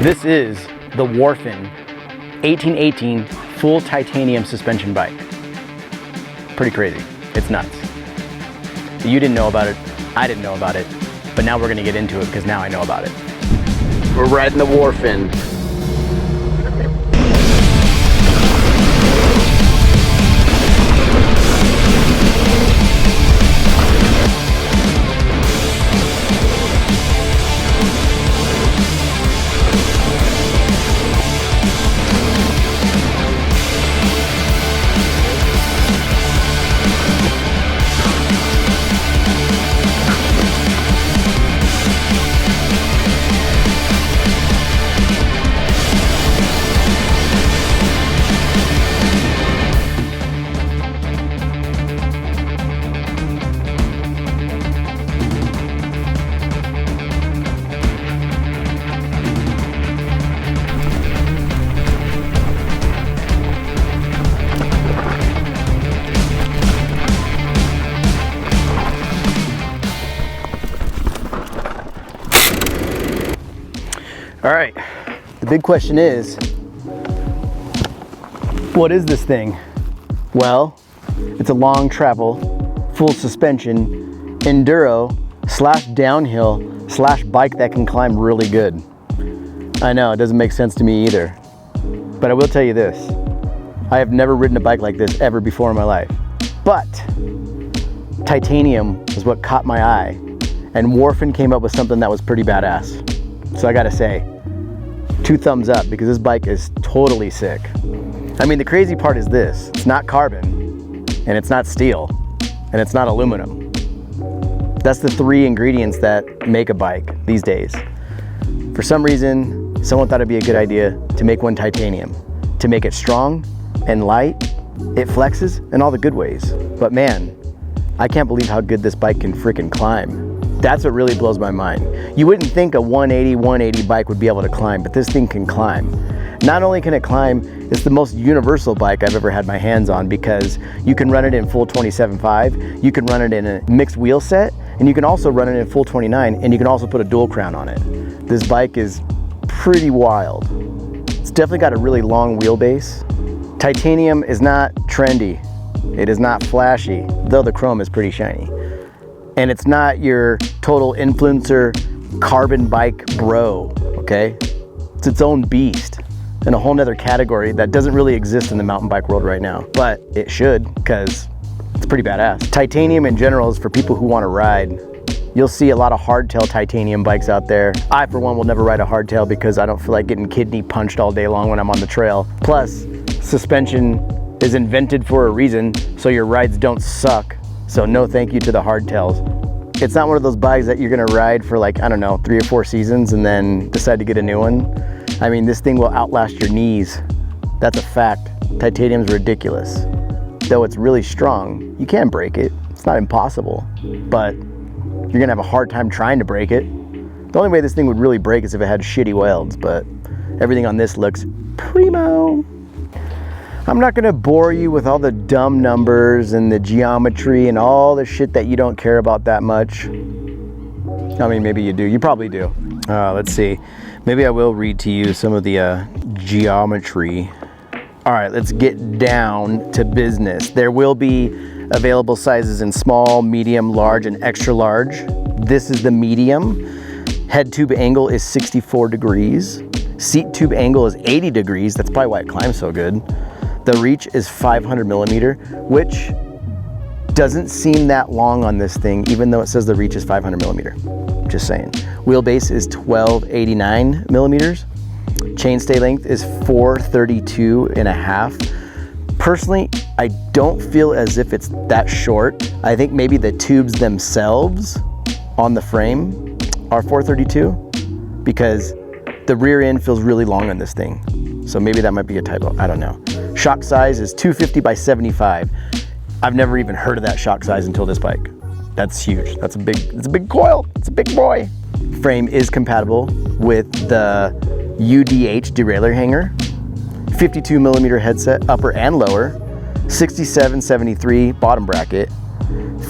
This is the Warphen 1818 full titanium suspension bike. Pretty crazy. It's nuts. You didn't know about it, I didn't know about it, but now we're gonna get into it because now I know about it. We're riding the Warphen. All right, the big question is, what is this thing? Well, it's a long travel, full suspension, enduro / downhill / bike that can climb really good. I know, it doesn't make sense to me either, but I will tell you this. I have never ridden a bike like this ever before in my life, but titanium is what caught my eye, and Warphen came up with something that was pretty badass. So I gotta say, 2 thumbs up, because this bike is totally sick. I mean, the crazy part is this: it's not carbon, and it's not steel, and it's not aluminum. That's the 3 ingredients that make a bike these days. For some reason, someone thought it'd be a good idea to make one titanium, to make it strong and light, it flexes in all the good ways. But man, I can't believe how good this bike can freaking climb. That's what really blows my mind. You wouldn't think a 180 bike would be able to climb, but this thing can climb. Not only can it climb, it's the most universal bike I've ever had my hands on, because you can run it in full 27.5, you can run it in a mixed wheel set, and you can also run it in full 29, and you can also put a dual crown on it. This bike is pretty wild. It's definitely got a really long wheelbase. Titanium is not trendy. It is not flashy, though the chrome is pretty shiny. And it's not your total influencer carbon bike bro, okay? It's its own beast in a whole nother category that doesn't really exist in the mountain bike world right now, but it should, because it's pretty badass. Titanium in general is for people who want to ride. You'll see a lot of hardtail titanium bikes out there. I, for one, will never ride a hardtail because I don't feel like getting kidney punched all day long when I'm on the trail. Plus, suspension is invented for a reason, so your rides don't suck. So no thank you to the hardtails. It's not one of those bikes that you're gonna ride for, like, I don't know, 3 or 4 seasons and then decide to get a new one. I mean, this thing will outlast your knees. That's a fact. Titanium's ridiculous. Though it's really strong, you can break it. It's not impossible, but you're gonna have a hard time trying to break it. The only way this thing would really break is if it had shitty welds, but everything on this looks primo. I'm not gonna bore you with all the dumb numbers and the geometry and all the shit that you don't care about that much. I mean, maybe you do, you probably do. Let's see, maybe I will read to you some of the geometry. All right, let's get down to business. There will be available sizes in small, medium, large, and extra large. This is the medium. Head tube angle is 64 degrees. Seat tube angle is 80 degrees. That's probably why it climbs so good. The reach is 500 millimeter, which doesn't seem that long on this thing, even though it says the reach is 500 millimeter. Just saying. Wheelbase is 1289 millimeters. Chainstay length is 432.5. Personally, I don't feel as if it's that short. I think maybe the tubes themselves on the frame are 432, because the rear end feels really long on this thing. So maybe that might be a typo, I don't know. Shock size is 250 by 75. I've never even heard of that shock size until this bike. That's huge. It's a big coil. It's a big boy. Frame is compatible with the UDH derailleur hanger, 52 millimeter headset, upper and lower, 67/73 bottom bracket,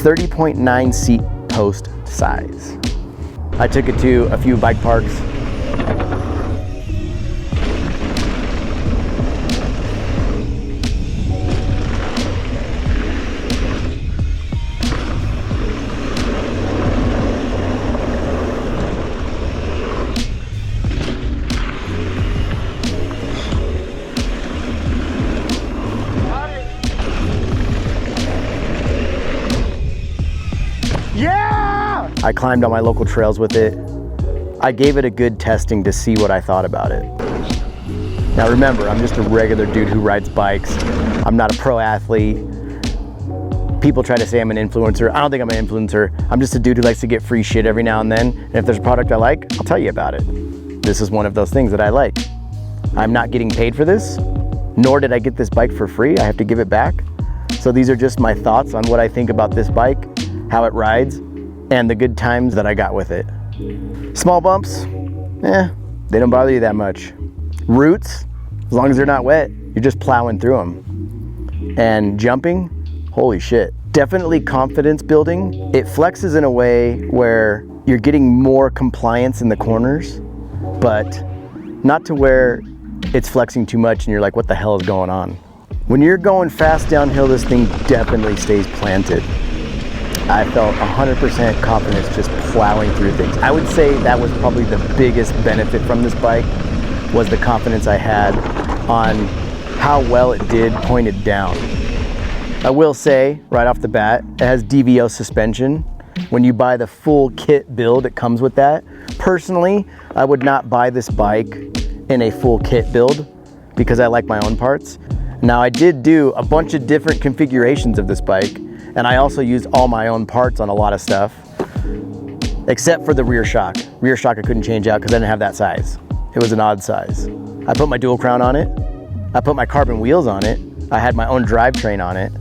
30.9 seat post size. I took it to a few bike parks. I climbed on my local trails with it. I gave it a good testing to see what I thought about it. Now remember, I'm just a regular dude who rides bikes. I'm not a pro athlete. People try to say I'm an influencer. I don't think I'm an influencer. I'm just a dude who likes to get free shit every now and then. And if there's a product I like, I'll tell you about it. This is one of those things that I like. I'm not getting paid for this, nor did I get this bike for free. I have to give it back. So these are just my thoughts on what I think about this bike, how it rides, and the good times that I got with it. Small bumps, they don't bother you that much. Roots, as long as they're not wet, you're just plowing through them. And jumping, holy shit. Definitely confidence building. It flexes in a way where you're getting more compliance in the corners, but not to where it's flexing too much and you're like, what the hell is going on? When you're going fast downhill, this thing definitely stays planted. I felt 100% confidence just plowing through things. I would say that was probably the biggest benefit from this bike, was the confidence I had on how well it did pointed down. I will say, right off the bat, it has DVO suspension. When you buy the full kit build, it comes with that. Personally, I would not buy this bike in a full kit build because I like my own parts. Now, I did do a bunch of different configurations of this bike, and I also used all my own parts on a lot of stuff, except for the rear shock. Rear shock I couldn't change out because I didn't have that size. It was an odd size. I put my dual crown on it. I put my carbon wheels on it. I had my own drivetrain on it,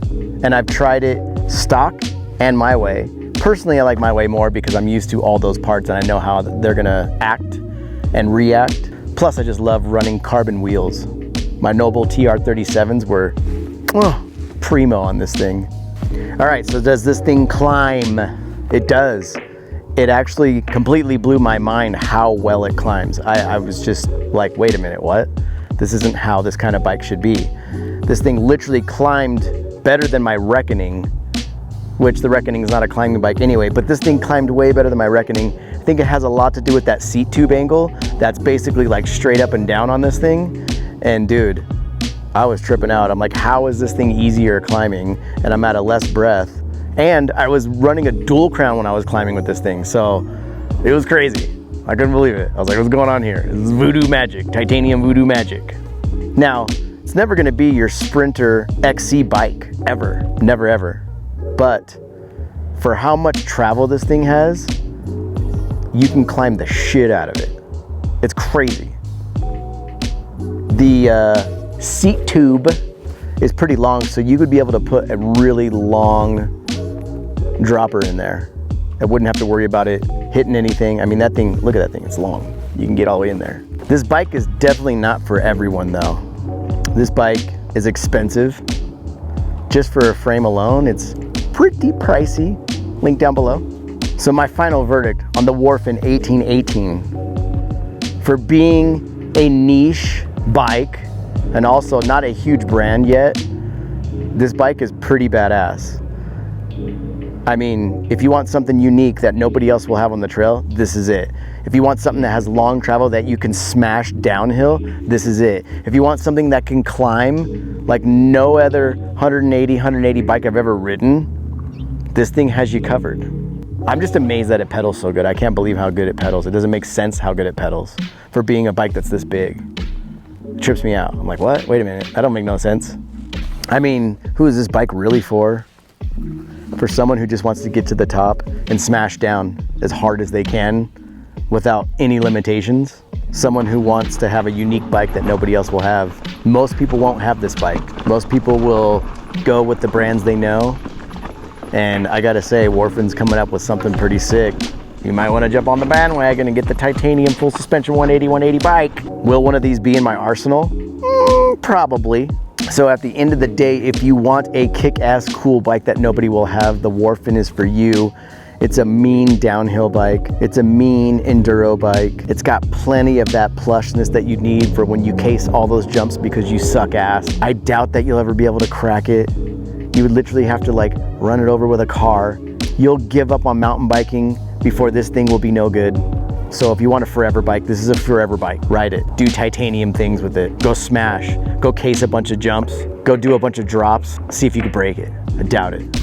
and I've tried it stock and my way. Personally, I like my way more because I'm used to all those parts and I know how they're gonna act and react. Plus, I just love running carbon wheels. My Noble TR37s were primo on this thing. All right, so does this thing climb? It does. It actually completely blew my mind how well it climbs. I was just like, wait a minute, what? This isn't how this kind of bike should be. This thing literally climbed better than my Reckoning, which the Reckoning is not a climbing bike anyway, but this thing climbed way better than my Reckoning. I think it has a lot to do with that seat tube angle. That's basically like straight up and down on this thing. And dude, I was tripping out. I'm like, how is this thing easier climbing? And I'm at a less breath. And I was running a dual crown when I was climbing with this thing. So it was crazy. I couldn't believe it. I was like, what's going on here? This is voodoo magic, titanium voodoo magic. Now, it's never gonna be your Sprinter XC bike, ever, never ever. But for how much travel this thing has, you can climb the shit out of it. It's crazy. The seat tube is pretty long, so you could be able to put a really long dropper in there. I wouldn't have to worry about it hitting anything. I mean, that thing, look at that thing, it's long. You can get all the way in there. This bike is definitely not for everyone though. This bike is expensive. Just for a frame alone, it's pretty pricey. Link down below. So my final verdict on the Warphen 1818. For being a niche bike, and also not a huge brand yet, this bike is pretty badass. I mean, if you want something unique that nobody else will have on the trail, this is it. If you want something that has long travel that you can smash downhill, this is it. If you want something that can climb like no other 180 bike I've ever ridden, this thing has you covered. I'm just amazed that it pedals so good. I can't believe how good it pedals. It doesn't make sense how good it pedals for being a bike that's this big. It trips me out. I'm like, what? Wait a minute, that don't make no sense. I mean, who is this bike really for? For someone who just wants to get to the top and smash down as hard as they can without any limitations. Someone who wants to have a unique bike that nobody else will have. Most people won't have this bike. Most people will go with the brands they know. And I gotta say, Warphen's coming up with something pretty sick. You might wanna jump on the bandwagon and get the titanium full suspension 180 bike. Will one of these be in my arsenal? Probably. So at the end of the day, if you want a kick-ass cool bike that nobody will have, the Warphen is for you. It's a mean downhill bike. It's a mean enduro bike. It's got plenty of that plushness that you need for when you case all those jumps because you suck ass. I doubt that you'll ever be able to crack it. You would literally have to like run it over with a car. You'll give up on mountain biking before this thing will be no good. So if you want a forever bike, this is a forever bike. Ride it, do titanium things with it. Go smash, go case a bunch of jumps, go do a bunch of drops, see if you can break it. I doubt it.